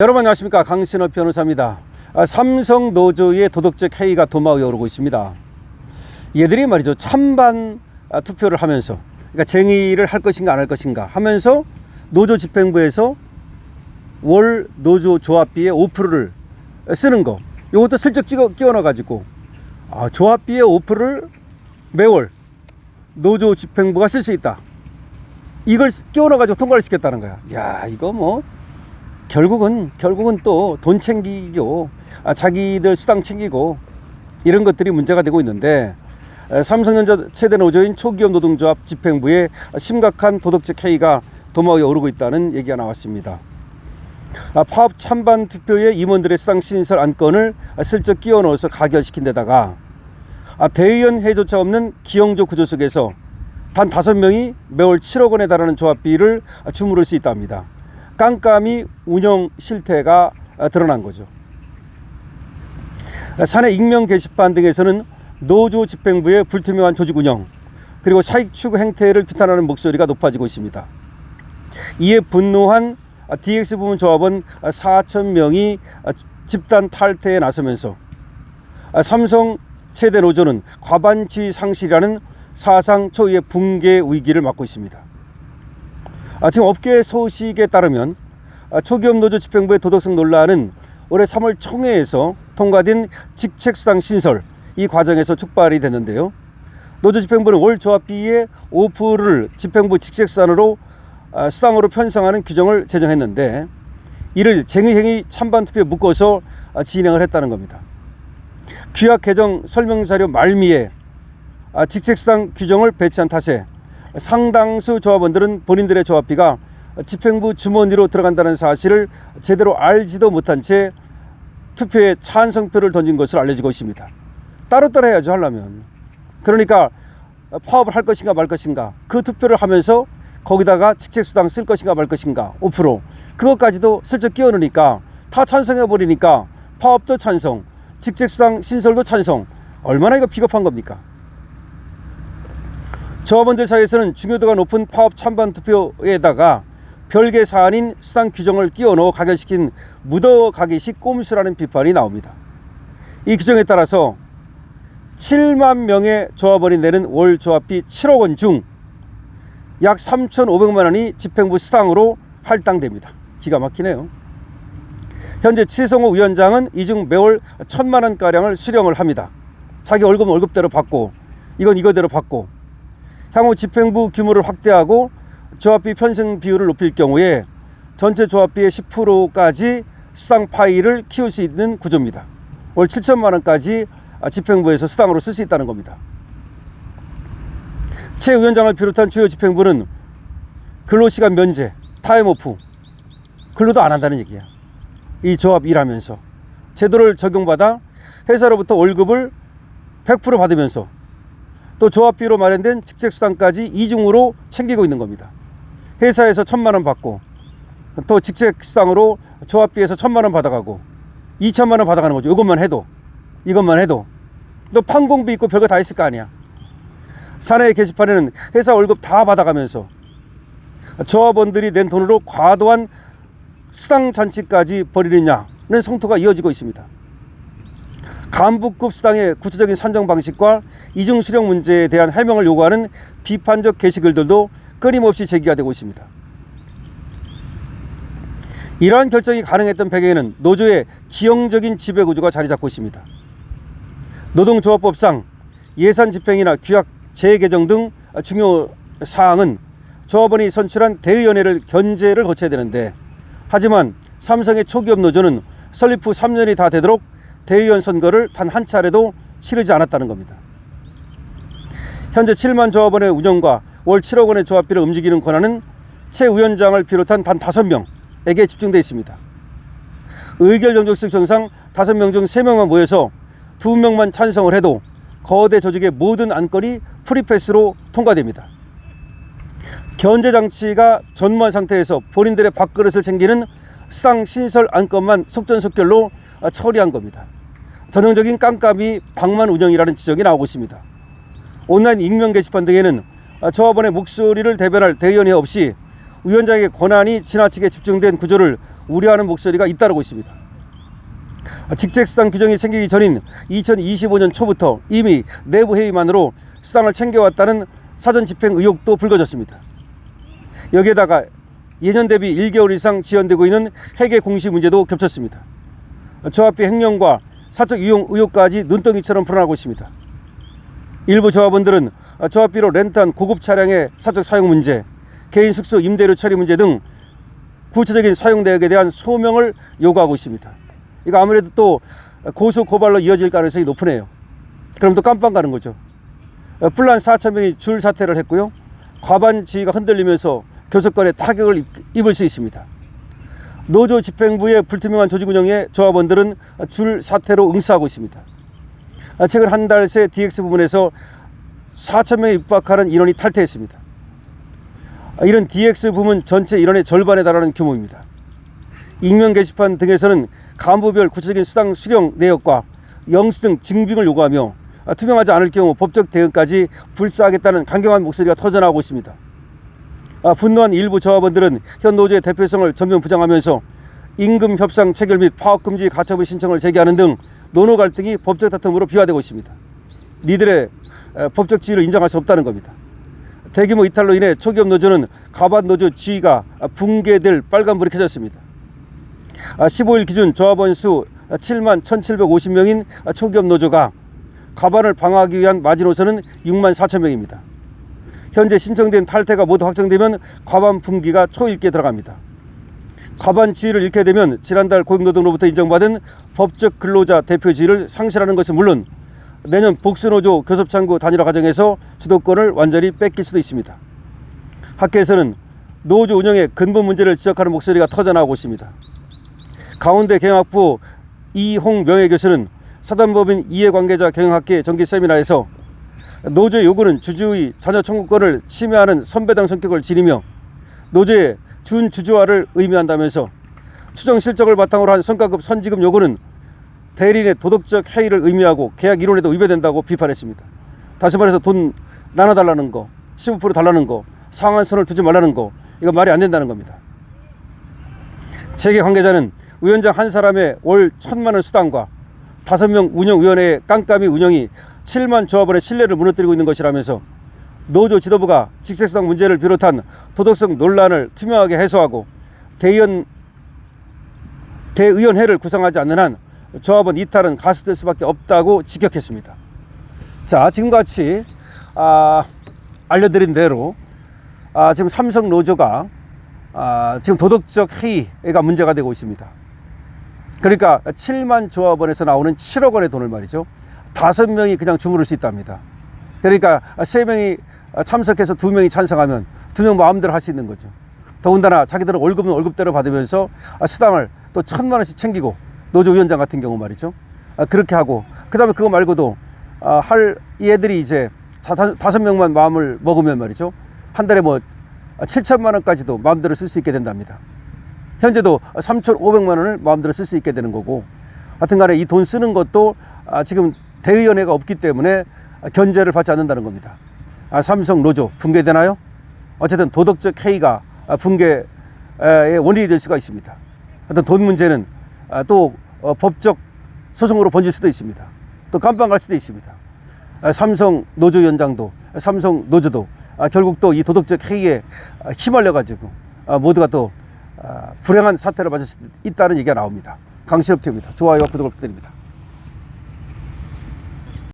여러분 안녕하십니까, 강신업 변호사입니다. 삼성 노조의 도덕적 해이가 도마 위에 오르고 있습니다. 얘들이 말이죠, 찬반 투표를 하면서, 그러니까 쟁의를 할 것인가 안 할 것인가 하면서 노조 집행부에서 월 노조 조합비의 5%를 쓰는 거, 이것도 슬쩍 끼워 넣어 가지고 조합비의 5%를 매월 노조 집행부가 쓸 수 있다, 이걸 끼워 넣어 가지고 통과를 시켰다는 거야. 야, 이거 뭐 결국은 또 돈 챙기고 자기들 수당 챙기고 이런 것들이 문제가 되고 있는데, 삼성전자 최대 노조인 초기업 노동조합 집행부에 심각한 도덕적 해이가 도마 위에 오르고 있다는 얘기가 나왔습니다. 파업 찬반 투표에 임원들의 수당 신설 안건을 슬쩍 끼워 넣어서 가결시킨 데다가 대의원 회조차 없는 기형조 구조 속에서 단 5명이 매월 7억 원에 달하는 조합비를 주무를 수 있답니다. 깜깜이 운영 실태가 드러난 거죠. 사내 익명 게시판 등에서는 노조 집행부의 불투명한 조직 운영, 그리고 사익 추구 행태를 규탄하는 목소리가 높아지고 있습니다. 이에 분노한 DX 부문 조합원 4,000명이 집단 탈퇴에 나서면서 삼성 최대 노조는 과반 지위 상실이라는 사상 초유의 붕괴 위기를 맞고 있습니다. 지금 업계 소식에 따르면 초기업 노조 집행부의 도덕성 논란은 올해 3월 총회에서 통과된 직책수당 신설, 이 과정에서 촉발이 됐는데요. 노조 집행부는 월 조합비의 5%를 집행부 직책수당으로 편성하는 규정을 제정했는데, 이를 쟁의행위 찬반 투표에 묶어서 진행을 했다는 겁니다. 규약 개정 설명자료 말미에 직책수당 규정을 배치한 탓에 상당수 조합원들은 본인들의 조합비가 집행부 주머니로 들어간다는 사실을 제대로 알지도 못한 채 투표에 찬성표를 던진 것으로 알려지고 있습니다. 따로따로 해야죠, 하려면. 그러니까 파업을 할 것인가 말 것인가, 그 투표를 하면서 거기다가 직책수당 쓸 것인가 말 것인가 5%, 그것까지도 슬쩍 끼워 넣으니까 다 찬성해버리니까 파업도 찬성, 직책수당 신설도 찬성. 얼마나 이거 비겁한 겁니까? 조합원들 사이에서는 중요도가 높은 파업 찬반 투표에다가 별개 사안인 수당 규정을 끼워 넣어 가결시킨 묻어가기식 꼼수라는 비판이 나옵니다. 이 규정에 따라서 7만 명의 조합원이 내는 월 조합비 7억 원 중 약 3,500만 원이 집행부 수당으로 할당됩니다. 기가 막히네요. 현재 최성호 위원장은 이 중 매월 1,000만 원가량을 수령을 합니다. 자기 월급은 월급대로 받고, 이건 이거대로 받고, 향후 집행부 규모를 확대하고 조합비 편성 비율을 높일 경우에 전체 조합비의 10%까지 수당 파이를 키울 수 있는 구조입니다. 월 7천만 원까지 집행부에서 수당으로 쓸 수 있다는 겁니다. 최 위원장을 비롯한 주요 집행부는 근로시간 면제, 타임오프, 근로도 안 한다는 얘기야. 이 조합 일하면서 제도를 적용받아 회사로부터 월급을 100% 받으면서 또 조합비로 마련된 직책수당까지 이중으로 챙기고 있는 겁니다. 회사에서 1,000만 원 받고, 또 직책수당으로 조합비에서 1,000만 원 받아가고 2,000만 원 받아가는 거죠. 이것만 해도 또 판공비 있고 별거 다 있을 거 아니야. 사내 게시판에는 회사 월급 다 받아가면서 조합원들이 낸 돈으로 과도한 수당 잔치까지 벌이느냐는 성토가 이어지고 있습니다. 간부급 수당의 구체적인 산정 방식과 이중 수령 문제에 대한 해명을 요구하는 비판적 게시글들도 끊임없이 제기가 되고 있습니다. 이러한 결정이 가능했던 배경에는 노조의 기형적인 지배구조가 자리 잡고 있습니다. 노동조합법상 예산 집행이나 규약 재개정 등 중요 사항은 조합원이 선출한 대의원회를 견제를 거쳐야 되는데, 하지만 삼성의 초기업 노조는 설립 후 3년이 다 되도록 대의원 선거를 단 한 차례도 치르지 않았다는 겁니다. 현재 7만 조합원의 운영과 월 7억 원의 조합비를 움직이는 권한은 최 위원장을 비롯한 단 5명에게 집중되어 있습니다. 의결 정족식 정상 5명 중 3명만 모여서 2명만 찬성을 해도 거대 조직의 모든 안건이 프리패스로 통과됩니다. 견제 장치가 전무한 상태에서 본인들의 밥그릇을 챙기는 수당 신설 안건만 속전속결로 처리한 겁니다. 전형적인 깜깜이 방만 운영이라는 지적이 나오고 있습니다. 온라인 익명 게시판 등에는 조합원의 목소리를 대변할 대의원회 없이 위원장의 권한이 지나치게 집중된 구조를 우려하는 목소리가 잇따르고 있습니다. 직책수당 규정이 생기기 전인 2025년 초부터 이미 내부 회의만으로 수당을 챙겨왔다는 사전 집행 의혹도 불거졌습니다. 여기에다가 예년 대비 1개월 이상 지연되고 있는 회계 공시 문제도 겹쳤습니다. 조합비 횡령과 사적 이용 의혹까지 눈덩이처럼 불어나고 있습니다. 일부 조합원들은 조합비로 렌트한 고급 차량의 사적 사용 문제, 개인 숙소 임대료 처리 문제 등 구체적인 사용 내역에 대한 소명을 요구하고 있습니다. 이거 아무래도 또 고소 고발로 이어질 가능성이 높으네요. 그럼 또 깜빵 가는 거죠. 뿔난 4,000명이 줄 사퇴를 했고요. 과반 지위가 흔들리면서 교섭권에 타격을 입을 수 있습니다. 노조 집행부의 불투명한 조직 운영에 조합원들은 줄 사퇴로 응수하고 있습니다. 최근 한 달 새 DX 부문에서 4,000명에 육박하는 인원이 탈퇴했습니다. 이런 DX 부문 전체 인원의 절반에 달하는 규모입니다. 익명 게시판 등에서는 간부별 구체적인 수당 수령 내역과 영수증 증빙을 요구하며 투명하지 않을 경우 법적 대응까지 불사하겠다는 강경한 목소리가 터져나오고 있습니다. 분노한 일부 조합원들은 현 노조의 대표성을 전면 부정하면서 임금 협상 체결 및 파업금지 가처분 신청을 제기하는 등 노노 갈등이 법적 다툼으로 비화되고 있습니다. 이들의 법적 지위를 인정할 수 없다는 겁니다. 대규모 이탈로 인해 초기업 노조는 가반 노조 지위가 붕괴될 빨간불이 켜졌습니다. 15일 기준 조합원 수 7만 1,750명인 초기업 노조가 가반을 방어하기 위한 마지노선은 6만 4천 명입니다. 현재 신청된 탈퇴가 모두 확정되면 과반 분기가 초읽기에 들어갑니다. 과반 지위를 잃게 되면 지난달 고용노동으로부터 인정받은 법적 근로자 대표 지위를 상실하는 것은 물론 내년 복수노조 교섭창구 단일화 과정에서 주도권을 완전히 뺏길 수도 있습니다. 학계에서는 노조 운영의 근본 문제를 지적하는 목소리가 터져나오고 있습니다. 강원대 경영학부 이홍 명예교수는 사단법인 이해관계자 경영학계 정기 세미나에서 노조의 요구는 주주의 자녀 청구권을 침해하는 선배당 성격을 지니며 노조의 준주주화를 의미한다면서 추정 실적을 바탕으로 한 성과급 선지급 요구는 대리인의 도덕적 해이를 의미하고 계약 이론에도 위배된다고 비판했습니다. 다시 말해서 돈 나눠달라는 거, 15% 달라는 거, 상한선을 두지 말라는 거, 이거 말이 안 된다는 겁니다. 재계 관계자는 위원장 한 사람의 월 1,000만 원 수당과 5명 운영위원회의 깜깜이 운영이 7만 조합원의 신뢰를 무너뜨리고 있는 것이라면서 노조 지도부가 직책수당 문제를 비롯한 도덕성 논란을 투명하게 해소하고 대의원회를 구성하지 않는 한 조합원 이탈은 가속될 수밖에 없다고 직격했습니다. 자, 지금같이 알려드린 대로 지금 삼성 노조가 지금 도덕적 해이가 문제가 되고 있습니다. 그러니까 7만 조합원에서 나오는 7억 원의 돈을 말이죠. 5명이 그냥 주무를 수 있답니다. 그러니까 3명이 참석해서 2명이 찬성하면 2명 마음대로 할 수 있는 거죠. 더군다나 자기들은 월급은 월급대로 받으면서 수당을 또 1,000만 원씩 챙기고 노조위원장 같은 경우 말이죠. 그렇게 하고 그 다음에 그거 말고도 얘들이 이제 5명만 마음을 먹으면 말이죠. 한 달에 뭐 7천만 원까지도 마음대로 쓸 수 있게 된답니다. 현재도 3,500만 원을 마음대로 쓸 수 있게 되는 거고, 하여튼 간에 이 돈 쓰는 것도 지금 대의원회가 없기 때문에 견제를 받지 않는다는 겁니다. 삼성 노조 붕괴되나요? 어쨌든 도덕적 해이가 붕괴의 원인이 될 수가 있습니다. 하여튼 돈 문제는 또 법적 소송으로 번질 수도 있습니다. 또 깜빵 갈 수도 있습니다. 삼성 노조위원장도 삼성 노조도 결국 또 이 도덕적 해이에 휘말려 가지고 모두가 또 불행한 사태를 맞을 수 있다는 얘기가 나옵니다. 강신업 TV입니다. 좋아요와 구독을 부탁드립니다.